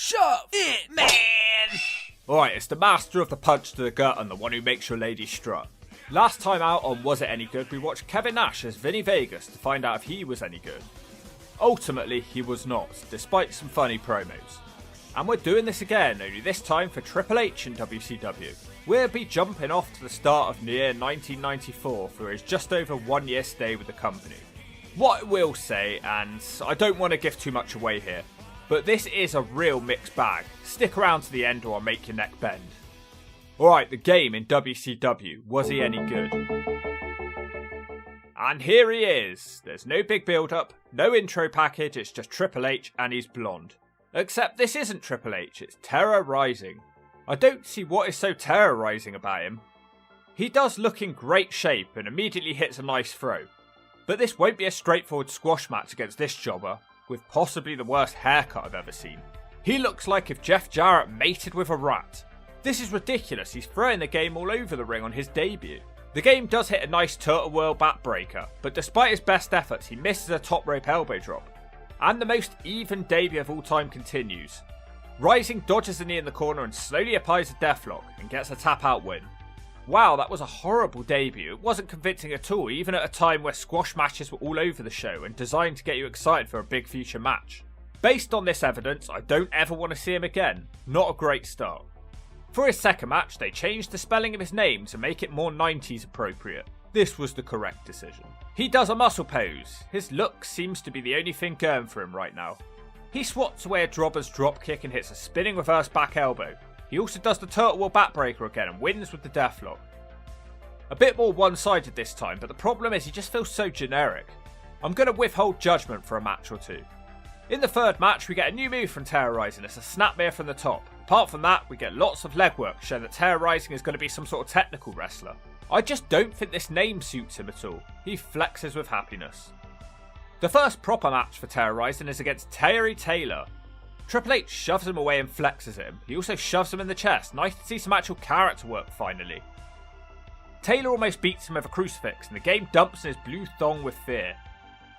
Shove it, man! Alright, it's the master of the punch to the gut and the one who makes your lady strut. Last time out on Was It Any Good, we watched Kevin Nash as Vinny Vegas to find out if he was any good. Ultimately, he was not, despite some funny promos. And we're doing this again, only this time for Triple H in WCW. We'll be jumping off to the start of the year 1994 for his just over 1 year stay with the company. What I will say, and I don't want to give too much away here, but this is a real mixed bag. Stick around to the end or I'll make your neck bend. Alright, the game in WCW, was he any good? And here he is. There's no big build up, no intro package, it's just Triple H and he's blonde. Except this isn't Triple H, it's Terror Rizin. I don't see what is so terrorising about him. He does look in great shape and immediately hits a nice throw. But this won't be a straightforward squash match against this jobber, with possibly the worst haircut I've ever seen. He looks like if Jeff Jarrett mated with a rat. This is ridiculous, he's throwing the game all over the ring on his debut. The game does hit a nice turtle whirl backbreaker, but despite his best efforts he misses a top rope elbow drop. And the most even debut of all time continues. Rizin dodges the knee in the corner and slowly applies a deathlock and gets a tap out win. Wow, that was a horrible debut. It wasn't convincing at all, even at a time where squash matches were all over the show and designed to get you excited for a big future match. Based on this evidence, I don't ever want to see him again. Not a great start. For his second match, they changed the spelling of his name to make it more 90s appropriate. This was the correct decision. He does a muscle pose. His look seems to be the only thing going for him right now. He swats away a jobber's dropkick and hits a spinning reverse back elbow. He also does the turtle wheel backbreaker again and wins with the deathlock. A bit more one-sided this time, but the problem is he just feels so generic. I'm going to withhold judgment for a match or two. In the third match, we get a new move from Terror Rizin. It's a snapmare from the top. Apart from that, we get lots of legwork showing that Terror Rizin is going to be some sort of technical wrestler. I just don't think this name suits him at all. He flexes with happiness. The first proper match for Terror Rizin is against Terry Taylor. Triple H shoves him away and flexes at him. He also shoves him in the chest. Nice to see some actual character work finally. Taylor almost beats him with a crucifix and the game dumps in his blue thong with fear.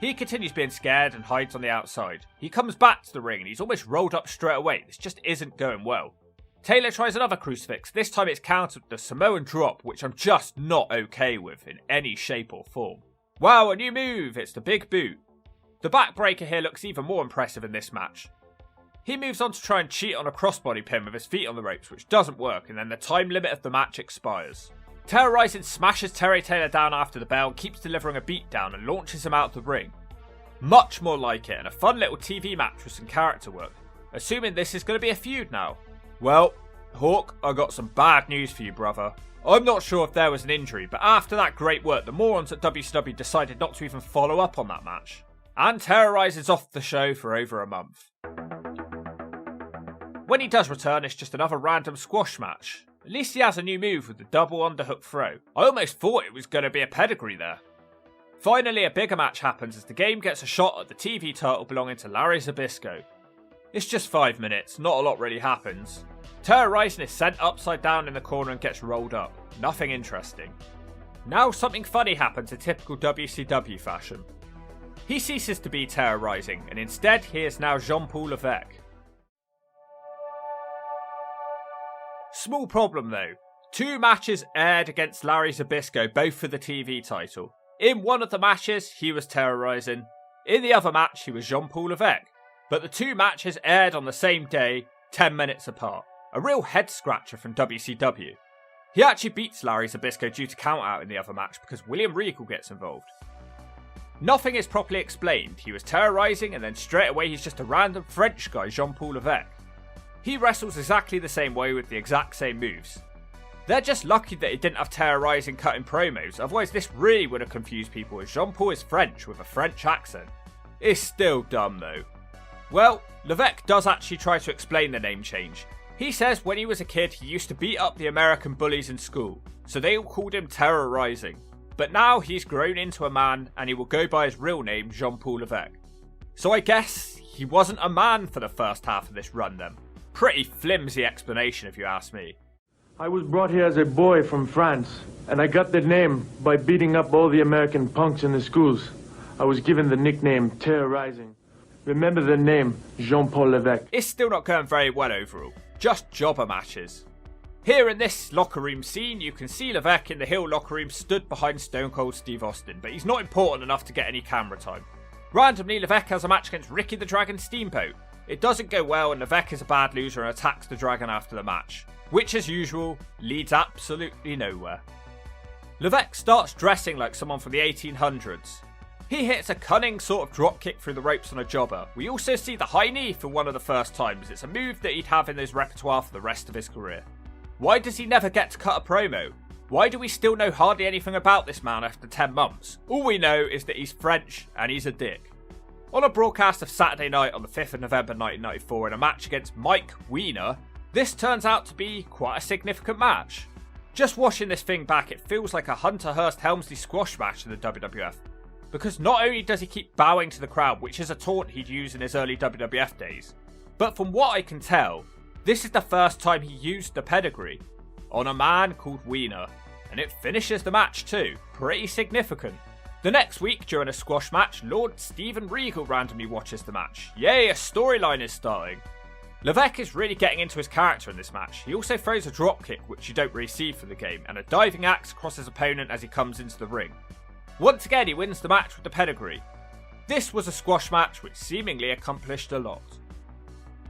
He continues being scared and hides on the outside. He comes back to the ring and he's almost rolled up straight away. This just isn't going well. Taylor tries another crucifix. This time it's countered with the Samoan drop, which I'm just not okay with in any shape or form. Wow, a new move! It's the big boot. The backbreaker here looks even more impressive in this match. He moves on to try and cheat on a crossbody pin with his feet on the ropes, which doesn't work, and then the time limit of the match expires. Terror Rizin smashes Terry Taylor down after the bell, keeps delivering a beatdown and launches him out the ring. Much more like it, and a fun little TV match with some character work. Assuming this is going to be a feud now. Well, Hawk, I got some bad news for you, brother. I'm not sure if there was an injury, but after that great work, the morons at WCW decided not to even follow up on that match. And Terror Rizin's off the show for over a month. When he does return, it's just another random squash match. At least he has a new move with the double underhook throw. I almost thought it was going to be a pedigree there. Finally, a bigger match happens as the game gets a shot at the TV title belonging to Larry Zbyszko. It's just 5 minutes, not a lot really happens. Terror Rizin is sent upside down in the corner and gets rolled up. Nothing interesting. Now something funny happens in typical WCW fashion. He ceases to be Terror Rizin, and instead he is now Jean Paul Levesque. Small problem though. 2 matches aired against Larry Zbyszko, both for the TV title. In one of the matches, he was Terror Rizin. In the other match, he was Jean Paul Levesque. But the 2 matches aired on the same day, 10 minutes apart. A real head scratcher from WCW. He actually beats Larry Zbyszko due to count out in the other match because William Regal gets involved. Nothing is properly explained. He was Terror Rizin and then straight away he's just a random French guy, Jean Paul Levesque. He wrestles exactly the same way with the exact same moves. They're just lucky that he didn't have Terror Rizin cutting promos, otherwise this really would have confused people as Jean Paul is French with a French accent. It's still dumb though. Well, Levesque does actually try to explain the name change. He says when he was a kid he used to beat up the American bullies in school, so they all called him Terror Rizin. But now he's grown into a man and he will go by his real name, Jean Paul Levesque. So I guess he wasn't a man for the first half of this run then. Pretty flimsy explanation if you ask me. I was brought here as a boy from France, and I got the name by beating up all the American punks in the schools. I was given the nickname Terror Rizin. Remember the name, Jean Paul Levesque. It's still not going very well overall, just jobber matches. Here in this locker room scene, you can see Levesque in the Hill locker room stood behind Stone Cold Steve Austin, but he's not important enough to get any camera time. Randomly, Levesque has a match against Ricky the Dragon Steamboat. It doesn't go well and Levesque is a bad loser and attacks the Dragon after the match, which as usual, leads absolutely nowhere. Levesque starts dressing like someone from the 1800s. He hits a cunning sort of dropkick through the ropes on a jobber. We also see the high knee for one of the first times. It's a move that he'd have in his repertoire for the rest of his career. Why does he never get to cut a promo? Why do we still know hardly anything about this man after 10 months? All we know is that he's French and he's a dick. On a broadcast of Saturday night on the 5th of November 1994 in a match against Mike Wiener, this turns out to be quite a significant match. Just watching this thing back, it feels like a Hunter Hearst Helmsley squash match in the WWF. Because not only does he keep bowing to the crowd, which is a taunt he'd use in his early WWF days, but from what I can tell, this is the first time he used the pedigree on a man called Wiener, and it finishes the match too, pretty significant. The next week during a squash match, Lord Steven Regal randomly watches the match. Yay, a storyline is starting. Levesque is really getting into his character in this match. He also throws a dropkick, which you don't really see from the game, and a diving axe across his opponent as he comes into the ring. Once again, he wins the match with the pedigree. This was a squash match which seemingly accomplished a lot.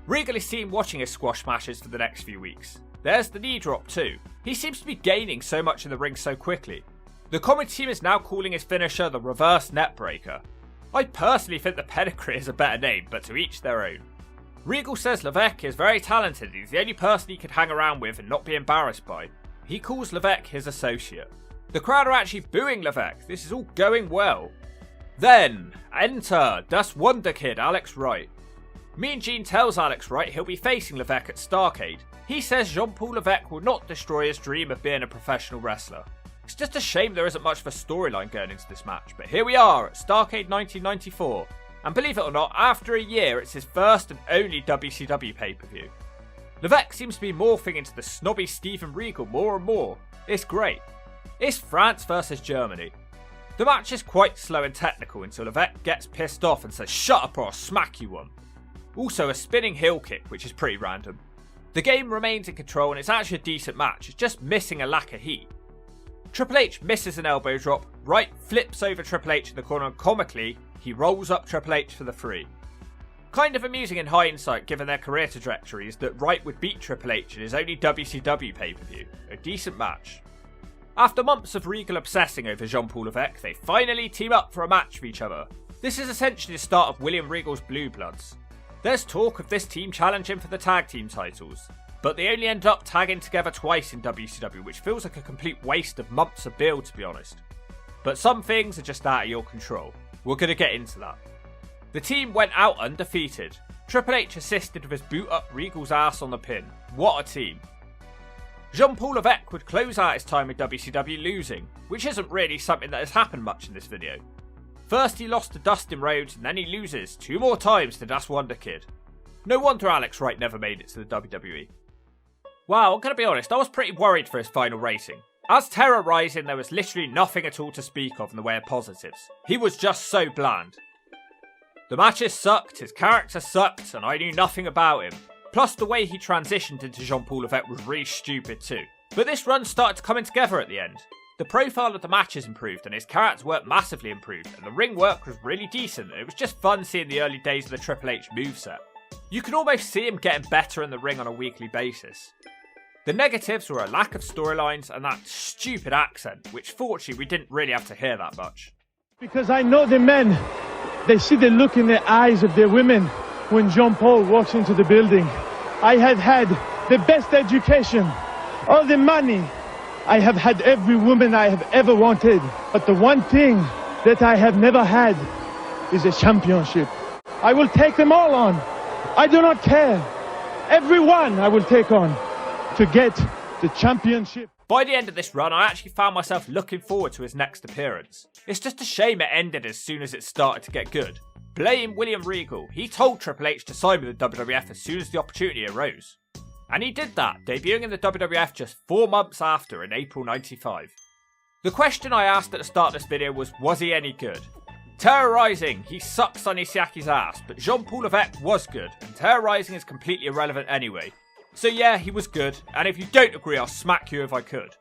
Regal is seen watching his squash matches for the next few weeks. There's the knee drop too. He seems to be gaining so much in the ring so quickly. The commentary team is now calling his finisher the reverse neckbreaker. I personally think the pedigree is a better name, but to each their own. Regal says Levesque is very talented, he's the only person he could hang around with and not be embarrassed by. He calls Levesque his associate. The crowd are actually booing Levesque, this is all going well. Then, enter Das Wonder Kid Alex Wright. Mean Gene tells Alex Wright he'll be facing Levesque at Starrcade. He says Jean Paul Levesque will not destroy his dream of being a professional wrestler. It's just a shame there isn't much of a storyline going into this match, but here we are at Starrcade 1994. And believe it or not, after a year it's his first and only WCW pay-per-view. Levesque seems to be morphing into the snobby Steven Regal more and more. It's great. It's France versus Germany. The match is quite slow and technical until Levesque gets pissed off and says shut up or I'll smack you one. Also a spinning heel kick, which is pretty random. The game remains in control and it's actually a decent match, it's just missing a lack of heat. Triple H misses an elbow drop, Wright flips over Triple H in the corner and comically, he rolls up Triple H for the 3. Kind of amusing in hindsight given their career trajectories that Wright would beat Triple H in his only WCW pay-per-view. A decent match. After months of Regal obsessing over Jean Paul Levesque, they finally team up for a match for each other. This is essentially the start of William Regal's Blue Bloods. There's talk of this team challenging for the tag team titles, but they only end up tagging together twice in WCW, which feels like a complete waste of months of build to be honest. But some things are just out of your control. We're going to get into that. The team went out undefeated. Triple H assisted with his boot up Regal's ass on the pin. What a team. Jean Paul Levesque would close out his time in WCW losing, which isn't really something that has happened much in this video. First he lost to Dustin Rhodes and then he loses 2 more times to Das Wonder Kid. No wonder Alex Wright never made it to the WWE. Wow, I'm going to be honest, I was pretty worried for his final rating. As Terror Rizin, there was literally nothing at all to speak of in the way of positives. He was just so bland. The matches sucked, his character sucked, and I knew nothing about him. Plus the way he transitioned into Jean Paul Levesque was really stupid too. But this run started to coming together at the end. The profile of the matches improved and his character work massively improved and the ring work was really decent and it was just fun seeing the early days of the Triple H moveset. You can almost see him getting better in the ring on a weekly basis. The negatives were a lack of storylines and that stupid accent, which fortunately we didn't really have to hear that much. Because I know the men, they see the look in the eyes of their women when Jean Paul walks into the building. I have had the best education, all the money. I have had every woman I have ever wanted. But the one thing that I have never had is a championship. I will take them all on. I do not care. Everyone I will take on to get the championship. By the end of this run, I actually found myself looking forward to his next appearance. It's just a shame it ended as soon as it started to get good. Blame William Regal. He told Triple H to sign with the WWF as soon as the opportunity arose. And he did that, debuting in the WWF just 4 months after in April 95. The question I asked at the start of this video was he any good? Terror Rizin, he sucks on Isiaki's ass, but Jean Paul Levesque was good, and Terror Rizin is completely irrelevant anyway. So yeah, he was good, and if you don't agree, I'll smack you if I could.